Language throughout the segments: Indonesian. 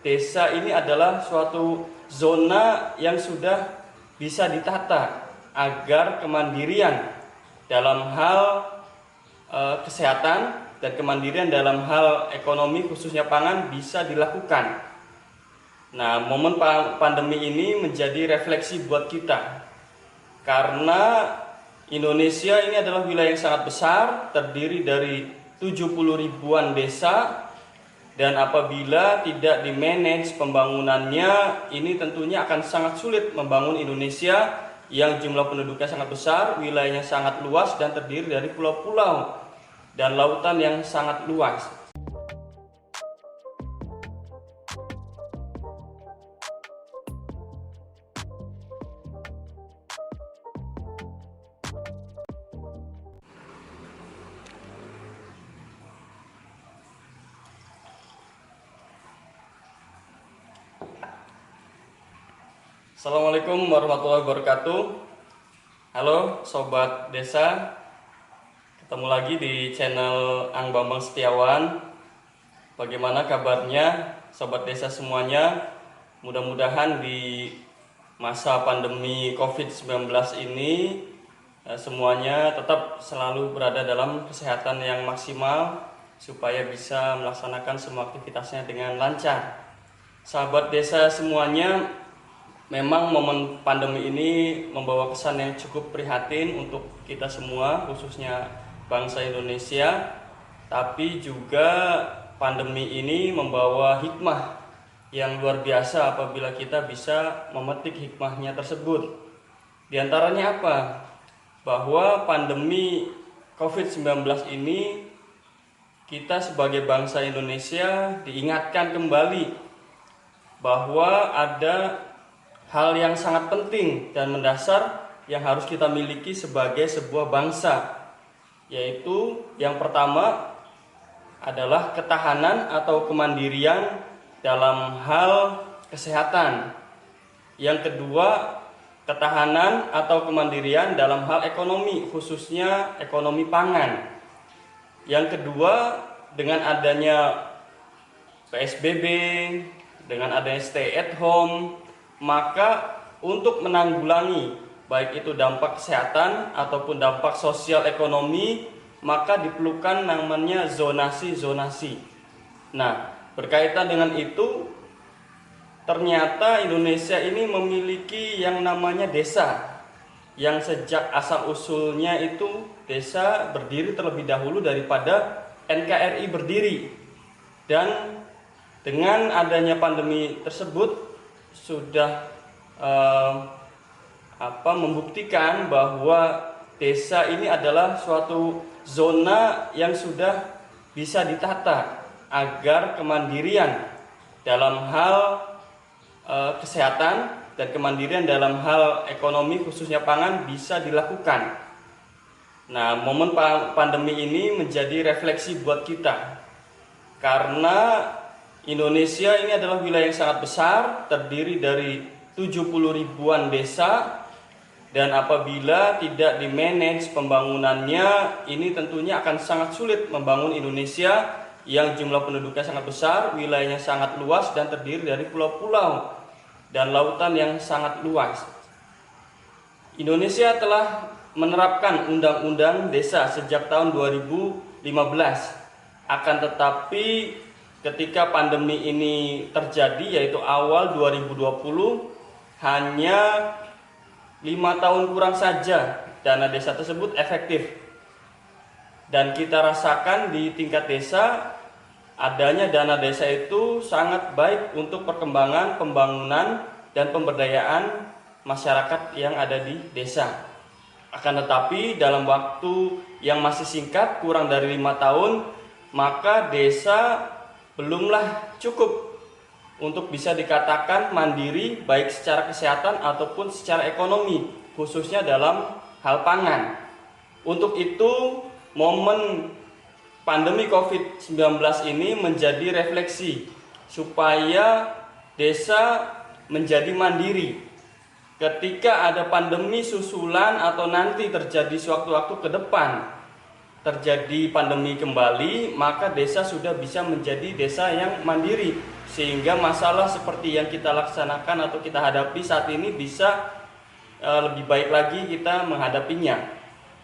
desa ini adalah suatu zona yang sudah bisa ditata agar kemandirian dalam hal kesehatan dan kemandirian dalam hal ekonomi khususnya pangan bisa dilakukan. Nah, momen pandemi ini menjadi refleksi buat kita karena Indonesia ini adalah wilayah yang sangat besar, terdiri dari 70 ribuan desa, dan apabila tidak di-manage pembangunannya, ini tentunya akan sangat sulit membangun Indonesia yang jumlah penduduknya sangat besar, wilayahnya sangat luas, dan terdiri dari pulau-pulau dan lautan yang sangat luas. Assalamualaikum warahmatullahi wabarakatuh. Halo Sobat Desa, ketemu lagi di channel Ang Bambang Setiawan. Bagaimana kabarnya Sobat Desa semuanya? Mudah-mudahan di masa pandemi COVID-19 ini semuanya tetap selalu berada dalam kesehatan yang maksimal supaya bisa melaksanakan semua aktivitasnya dengan lancar. Sahabat Desa semuanya, memang momen pandemi ini membawa kesan yang cukup prihatin untuk kita semua, khususnya bangsa Indonesia. Tapi juga pandemi ini membawa hikmah yang luar biasa apabila kita bisa memetik hikmahnya tersebut. Di antaranya apa? Bahwa pandemi COVID-19 ini kita sebagai bangsa Indonesia diingatkan kembali bahwa ada hal yang sangat penting dan mendasar yang harus kita miliki sebagai sebuah bangsa, yaitu yang pertama adalah ketahanan atau kemandirian dalam hal kesehatan. Yang kedua, ketahanan atau kemandirian dalam hal ekonomi, khususnya ekonomi pangan. Yang kedua, dengan adanya PSBB, dengan adanya stay at home, maka untuk menanggulangi baik itu dampak kesehatan ataupun dampak sosial ekonomi, maka diperlukan namanya zonasi-zonasi. Nah, berkaitan dengan itu, ternyata Indonesia ini memiliki yang namanya desa, yang sejak asal-usulnya itu desa berdiri terlebih dahulu daripada NKRI berdiri. Dan dengan adanya pandemi tersebut sudah membuktikan bahwa desa ini adalah suatu zona yang sudah bisa ditata agar kemandirian dalam hal kesehatan dan kemandirian dalam hal ekonomi khususnya pangan bisa dilakukan. Nah, momen pandemi ini menjadi refleksi buat kita karena Indonesia ini adalah wilayah yang sangat besar, terdiri dari 70 ribuan desa, dan apabila tidak di-manage pembangunannya, ini tentunya akan sangat sulit membangun Indonesia yang jumlah penduduknya sangat besar, wilayahnya sangat luas, dan terdiri dari pulau-pulau dan lautan yang sangat luas. Indonesia telah menerapkan Undang-Undang Desa sejak tahun 2015. Akan tetapi ketika pandemi ini terjadi, yaitu awal 2020, hanya 5 tahun kurang saja dana desa tersebut efektif. Dan kita rasakan di tingkat desa, adanya dana desa itu sangat baik untuk perkembangan, pembangunan, dan pemberdayaan masyarakat yang ada di desa. Akan tetapi dalam waktu yang masih singkat, kurang dari 5 tahun, maka desa belumlah cukup untuk bisa dikatakan mandiri baik secara kesehatan ataupun secara ekonomi, khususnya dalam hal pangan. Untuk itu, momen pandemi COVID-19 ini menjadi refleksi supaya desa menjadi mandiri. Ketika ada pandemi susulan atau nanti terjadi sewaktu-waktu ke depan terjadi pandemi kembali, maka desa sudah bisa menjadi desa yang mandiri sehingga masalah seperti yang kita laksanakan atau kita hadapi saat ini bisa lebih baik lagi kita menghadapinya,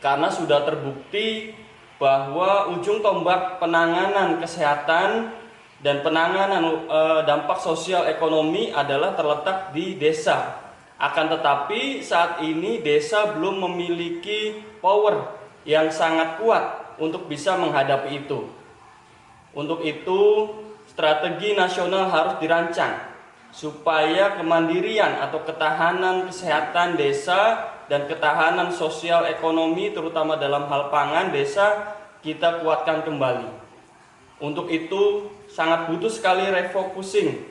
karena sudah terbukti bahwa ujung tombak penanganan kesehatan dan penanganan dampak sosial ekonomi adalah terletak di desa. Akan tetapi saat ini desa belum memiliki power yang sangat kuat untuk bisa menghadapi itu. Untuk itu strategi nasional harus dirancang supaya kemandirian atau ketahanan kesehatan desa dan ketahanan sosial ekonomi terutama dalam hal pangan desa kita kuatkan kembali. Untuk itu sangat butuh sekali refocusing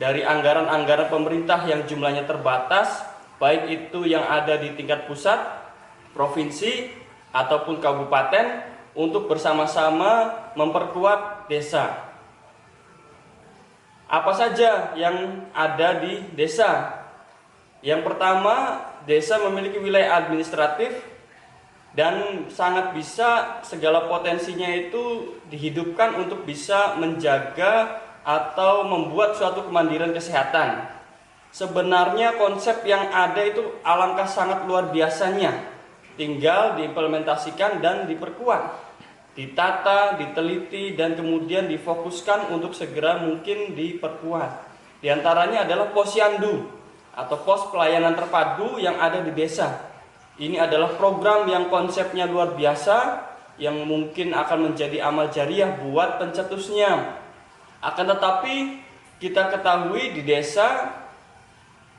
dari anggaran-anggaran pemerintah yang jumlahnya terbatas, baik itu yang ada di tingkat pusat, provinsi ataupun kabupaten, untuk bersama-sama memperkuat desa. Apa saja yang ada di desa? Yang pertama, desa memiliki wilayah administratif dan sangat bisa segala potensinya itu dihidupkan untuk bisa menjaga atau membuat suatu kemandirian kesehatan. Sebenarnya konsep yang ada itu alangkah sangat luar biasanya, tinggal diimplementasikan dan diperkuat, ditata, diteliti, dan kemudian difokuskan untuk segera mungkin diperkuat. Di antaranya adalah posyandu atau pos pelayanan terpadu yang ada di desa. Ini adalah program yang konsepnya luar biasa, yang mungkin akan menjadi amal jariah buat pencetusnya. Akan tetapi kita ketahui di desa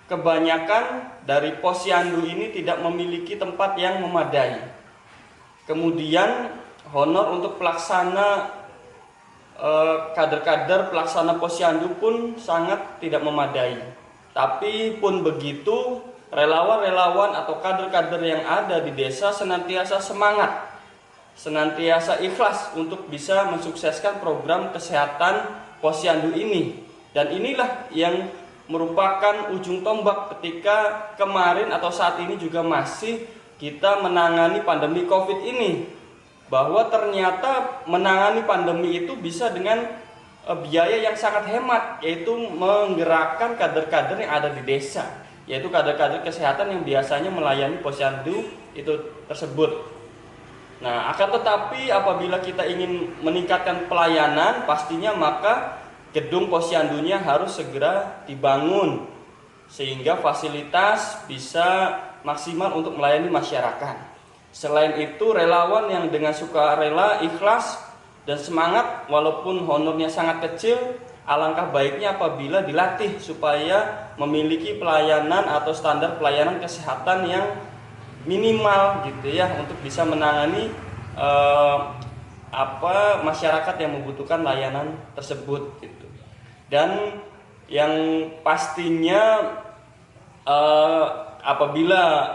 kebanyakan dari posyandu ini tidak memiliki tempat yang memadai. Kemudian honor untuk pelaksana kader-kader pelaksana posyandu pun sangat tidak memadai. Tapi pun begitu, relawan-relawan atau kader-kader yang ada di desa senantiasa semangat, senantiasa ikhlas untuk bisa mensukseskan program kesehatan posyandu ini. Dan inilah yang merupakan ujung tombak ketika kemarin atau saat ini juga masih kita menangani pandemi COVID ini, bahwa ternyata menangani pandemi itu bisa dengan biaya yang sangat hemat, yaitu menggerakkan kader-kader yang ada di desa, yaitu kader-kader kesehatan yang biasanya melayani posyandu itu tersebut. Nah, akan tetapi apabila kita ingin meningkatkan pelayanan, pastinya maka gedung posyandunya harus segera dibangun sehingga fasilitas bisa maksimal untuk melayani masyarakat. Selain itu, relawan yang dengan sukarela, ikhlas, dan semangat walaupun honornya sangat kecil, alangkah baiknya apabila dilatih supaya memiliki pelayanan atau standar pelayanan kesehatan yang minimal gitu ya, untuk bisa menangani masyarakat yang membutuhkan layanan tersebut gitu. Dan yang pastinya apabila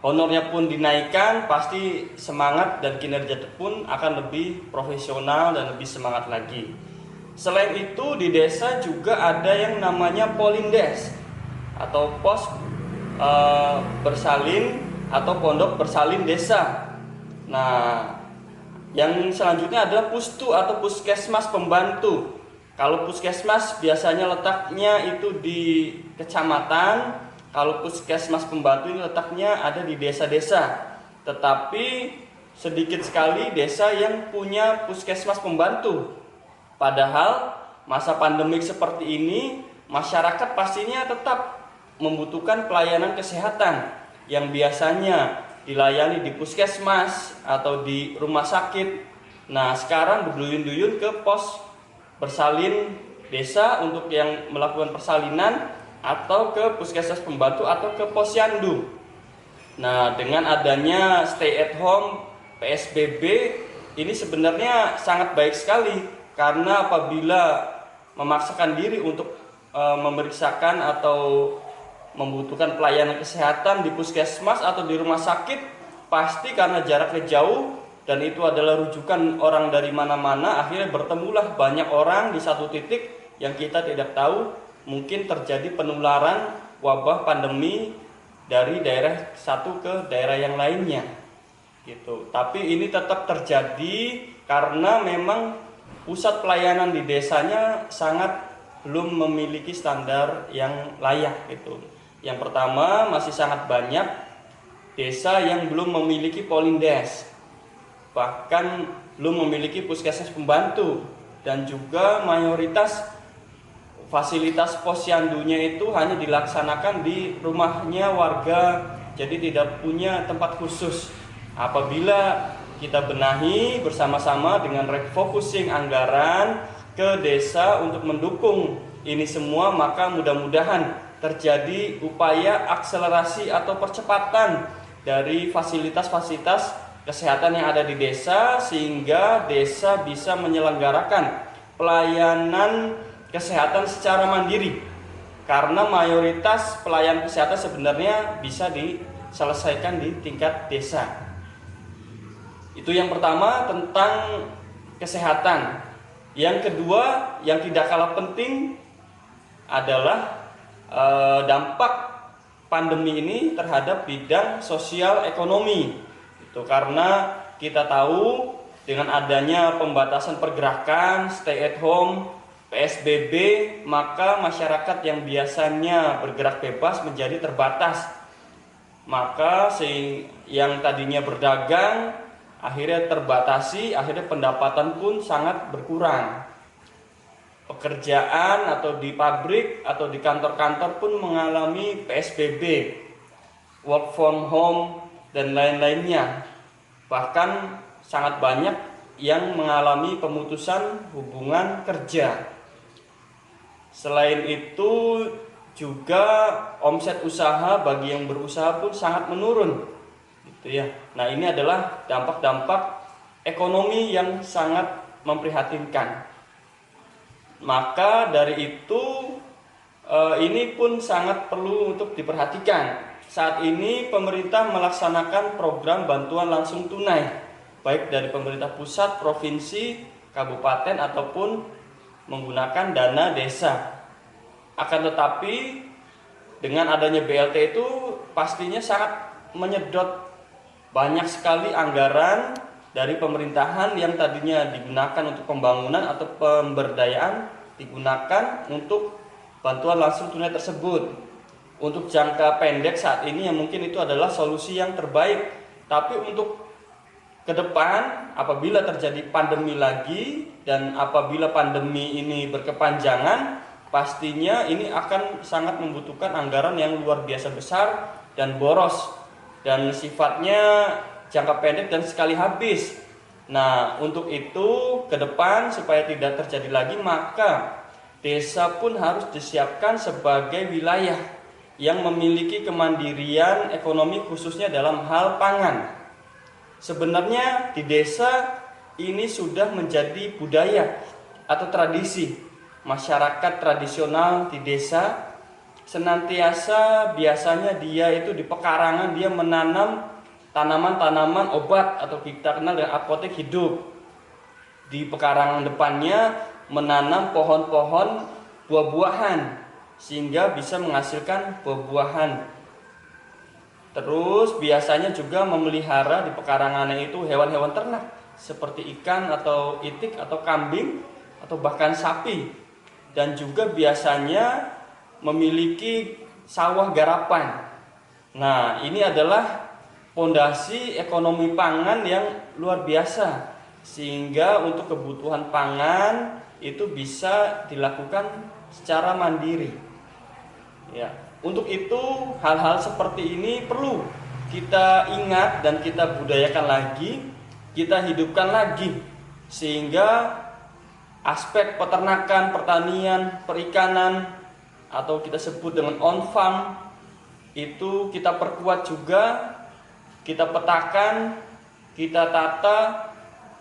honornya pun dinaikkan, pasti semangat dan kinerja pun akan lebih profesional dan lebih semangat lagi. Selain itu di desa juga ada yang namanya Polindes atau pos bersalin atau pondok bersalin desa. Nah, yang selanjutnya adalah pustu atau puskesmas pembantu. Kalau puskesmas biasanya letaknya itu di kecamatan, kalau puskesmas pembantu ini letaknya ada di desa-desa. Tetapi sedikit sekali desa yang punya puskesmas pembantu. Padahal masa pandemik seperti ini, masyarakat pastinya tetap membutuhkan pelayanan kesehatan yang biasanya dilayani di puskesmas atau di rumah sakit. Nah, sekarang berduyun-duyun ke pos bersalin desa untuk yang melakukan persalinan, atau ke puskesmas pembantu atau ke posyandu. Nah, dengan adanya stay at home, PSBB, ini sebenarnya sangat baik sekali, karena apabila memaksakan diri untuk memeriksakan atau membutuhkan pelayanan kesehatan di puskesmas atau di rumah sakit, pasti karena jaraknya jauh dan itu adalah rujukan orang dari mana-mana, akhirnya bertemulah banyak orang di satu titik yang kita tidak tahu, mungkin terjadi penularan wabah pandemi dari daerah satu ke daerah yang lainnya gitu. Tapi ini tetap terjadi karena memang pusat pelayanan di desanya sangat belum memiliki standar yang layak gitu. Yang pertama, masih sangat banyak desa yang belum memiliki polindes, bahkan belum memiliki puskesmas pembantu, dan juga mayoritas fasilitas posyandunya itu hanya dilaksanakan di rumahnya warga, jadi tidak punya tempat khusus. Apabila kita benahi bersama-sama dengan refocusing anggaran ke desa untuk mendukung ini semua, maka mudah-mudahan terjadi upaya akselerasi atau percepatan dari fasilitas-fasilitas kesehatan yang ada di desa, sehingga desa bisa menyelenggarakan pelayanan kesehatan secara mandiri, karena mayoritas pelayanan kesehatan sebenarnya bisa diselesaikan di tingkat desa. Itu yang pertama tentang kesehatan. Yang kedua yang tidak kalah penting adalah dampak pandemi ini terhadap bidang sosial ekonomi. Itu karena kita tahu dengan adanya pembatasan pergerakan, stay at home, PSBB, maka masyarakat yang biasanya bergerak bebas menjadi terbatas. Maka yang tadinya berdagang akhirnya terbatasi, akhirnya pendapatan pun sangat berkurang. Pekerjaan atau di pabrik atau di kantor-kantor pun mengalami PSBB, work from home, dan lain-lainnya. Bahkan sangat banyak yang mengalami pemutusan hubungan kerja. Selain itu juga omset usaha bagi yang berusaha pun sangat menurun. Gitu ya. Nah, ini adalah dampak-dampak ekonomi yang sangat memprihatinkan. Maka dari itu ini pun sangat perlu untuk diperhatikan. Saat ini pemerintah melaksanakan program bantuan langsung tunai, baik dari pemerintah pusat, provinsi, kabupaten ataupun menggunakan dana desa. Akan tetapi dengan adanya BLT itu pastinya sangat menyedot banyak sekali anggaran dari pemerintahan yang tadinya digunakan untuk pembangunan atau pemberdayaan digunakan untuk bantuan langsung tunai tersebut. Untuk jangka pendek saat ini yang mungkin itu adalah solusi yang terbaik. Tapi untuk ke depan apabila terjadi pandemi lagi dan apabila pandemi ini berkepanjangan, pastinya ini akan sangat membutuhkan anggaran yang luar biasa besar dan boros, dan sifatnya jangka pendek dan sekali habis. Nah, untuk itu ke depan supaya tidak terjadi lagi, maka desa pun harus disiapkan sebagai wilayah yang memiliki kemandirian ekonomi khususnya dalam hal pangan. Sebenarnya di desa ini sudah menjadi budaya atau tradisi. Masyarakat tradisional di desa senantiasa biasanya dia itu di pekarangan dia menanam tanaman-tanaman obat atau kita kenal dengan apotek hidup. Di pekarangan depannya menanam pohon-pohon buah-buahan sehingga bisa menghasilkan buah-buahan. Terus biasanya juga memelihara di pekarangannya itu hewan-hewan ternak seperti ikan atau itik atau kambing atau bahkan sapi, dan juga biasanya memiliki sawah garapan. Nah, ini adalah fondasi ekonomi pangan yang luar biasa, sehingga untuk kebutuhan pangan itu bisa dilakukan secara mandiri. Ya, untuk itu hal-hal seperti ini perlu kita ingat dan kita budayakan lagi, kita hidupkan lagi, sehingga aspek peternakan, pertanian, perikanan atau kita sebut dengan on farm itu kita perkuat juga, kita petakan, kita tata,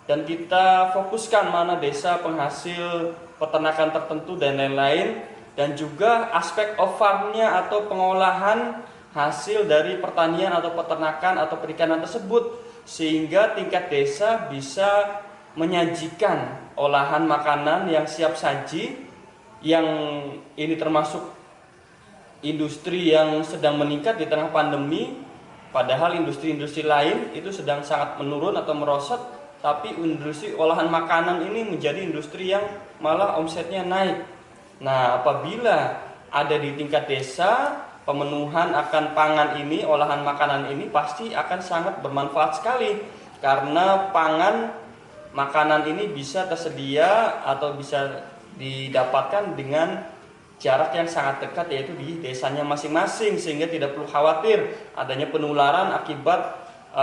dan kita fokuskan mana desa penghasil peternakan tertentu dan lain-lain, dan juga aspek off farm-nya atau pengolahan hasil dari pertanian atau peternakan atau perikanan tersebut, sehingga tingkat desa bisa menyajikan olahan makanan yang siap saji, yang ini termasuk industri yang sedang meningkat di tengah pandemi, padahal industri-industri lain itu sedang sangat menurun atau merosot, tapi industri olahan makanan ini menjadi industri yang malah omsetnya naik. Nah, apabila ada di tingkat desa, pemenuhan akan pangan ini, olahan makanan ini pasti akan sangat bermanfaat sekali, karena makanan ini bisa tersedia atau bisa didapatkan dengan jarak yang sangat dekat, yaitu di desanya masing-masing, sehingga tidak perlu khawatir adanya penularan akibat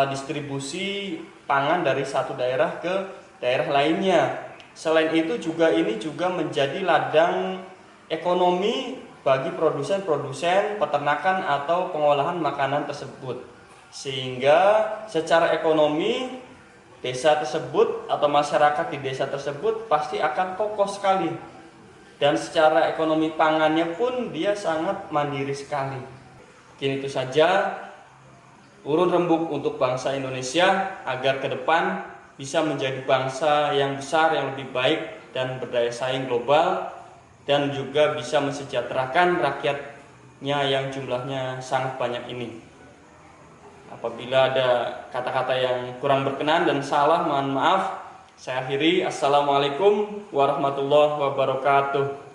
distribusi pangan dari satu daerah ke daerah lainnya. Selain itu juga ini juga menjadi ladang ekonomi bagi produsen-produsen peternakan atau pengolahan makanan tersebut. Sehingga secara ekonomi desa tersebut atau masyarakat di desa tersebut pasti akan kokoh sekali. Dan secara ekonomi pangannya pun dia sangat mandiri sekali. Mungkin itu saja urun rembuk untuk bangsa Indonesia agar ke depan bisa menjadi bangsa yang besar, yang lebih baik dan berdaya saing global, dan juga bisa mensejahterakan rakyatnya yang jumlahnya sangat banyak ini. Apabila ada kata-kata yang kurang berkenan dan salah, mohon maaf. Saya akhiri. Assalamualaikum warahmatullahi wabarakatuh.